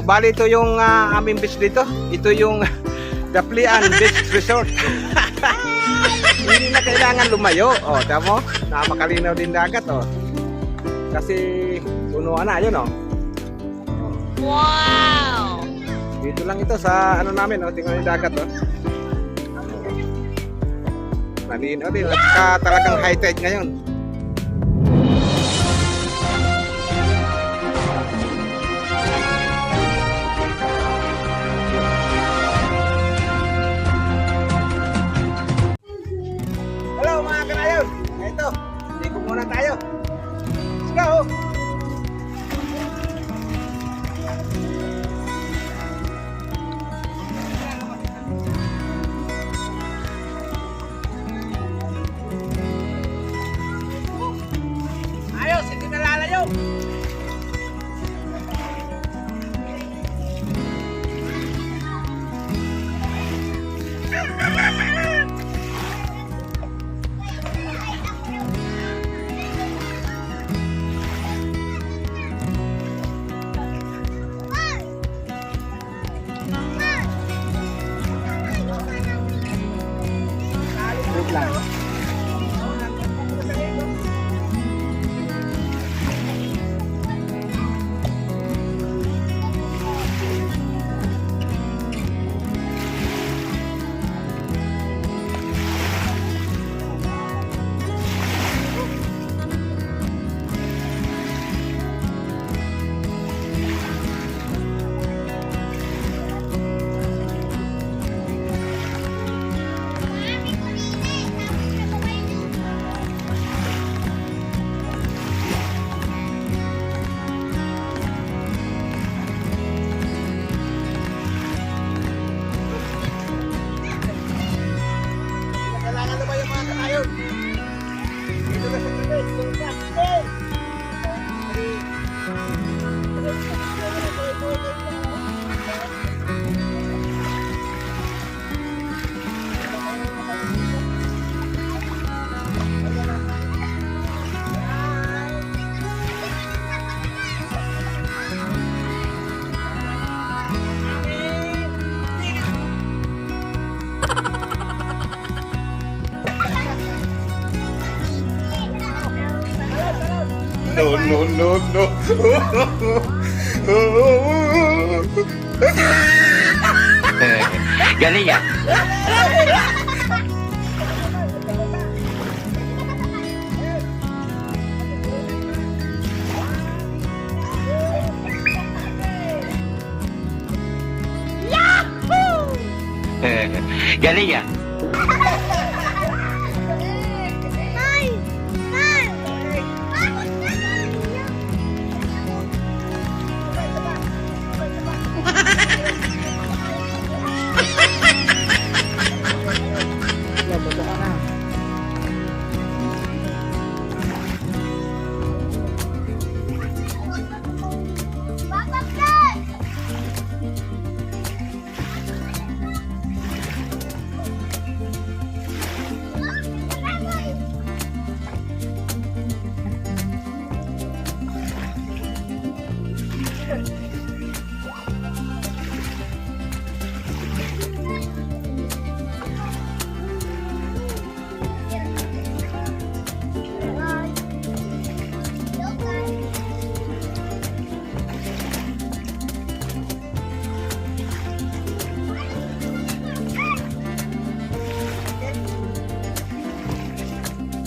Bali ito yung aming beach dito. Ito yung Daplian Beach Resort. Hindi na kailangan lumayo. O, tamo? Napakalinaw din dagat, o. Kasi punuan na, yun, o. Wow! Dito lang ito sa ano namin, o. Tingnan yung dagat, o. Malinaw din. At saka talagang high tide ngayon. Hello mga kanayon! Ito, ligo muna tayo. Let's go! Ayos, hindi na lalayo! Wait lang. Kailangan na ba yung mga kanayon? Dito na sa gilid, yung plastic! No, no, no, no. Galing yan. Galing yan.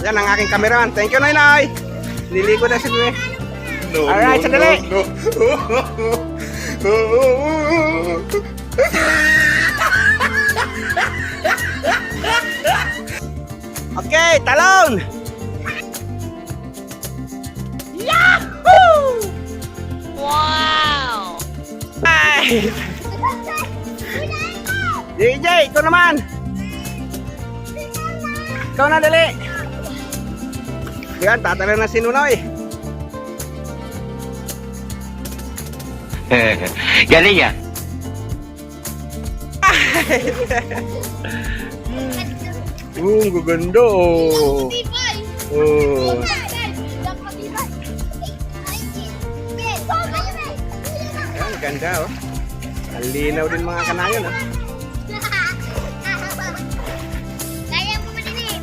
Yan ang aking cameraman. Thank you, Noy. Niligo na si Bebe. No, Alright, no, sandali. no, no. Okay, talon! Yahoo! Wow! Ay! DJ, ikaw naman! Ikaw na, dali! Yan, tatalo na si Nunoy. Galing yan. Ang gaganda oh. Oh. Ayan, ganda oh. Ang linaw din mga kanayon oh. Kaya mo maninig.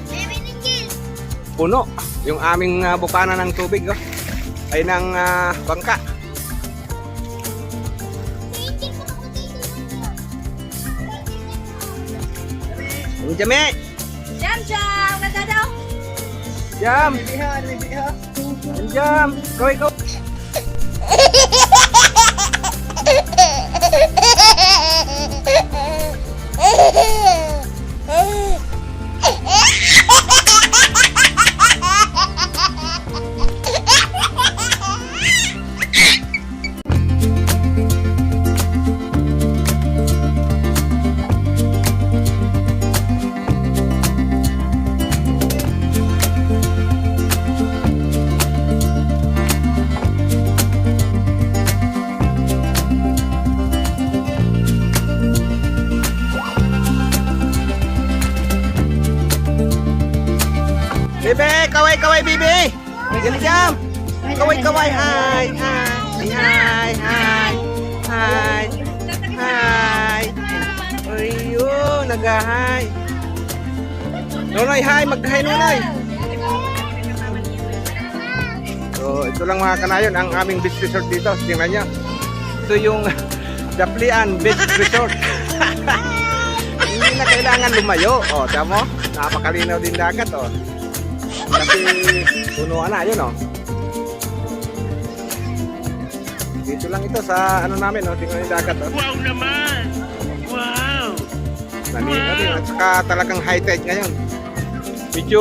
Kaya may ninggil. Puno yung aming bukana ng tubig oh. Ay ng bangka. Ninggil mo ako dito. Ang jame! Jam, jam. Ganda daw. Jam! Ang jam! Ikaw! Bebe, kaway, Bibi! Gani jam! Kaway, hi! Hi! Ayun, nag-hi! Nonoy, hi! Mag-hi, Nonoy! So, ito lang mga kanayon, ang aming beach resort dito. Tingnan nyo. Ito yung Daplian Beach Resort. Hindi na kailangan lumayo. O, tamo? Napakalinaw din dagat, o. Kasi punuan na, yun o. Dito lang ito sa ano namin, o. Tingnan yung dagat, o. Wow naman! Wow! Nalinaw din. At saka talagang high tide ngayon. Medyo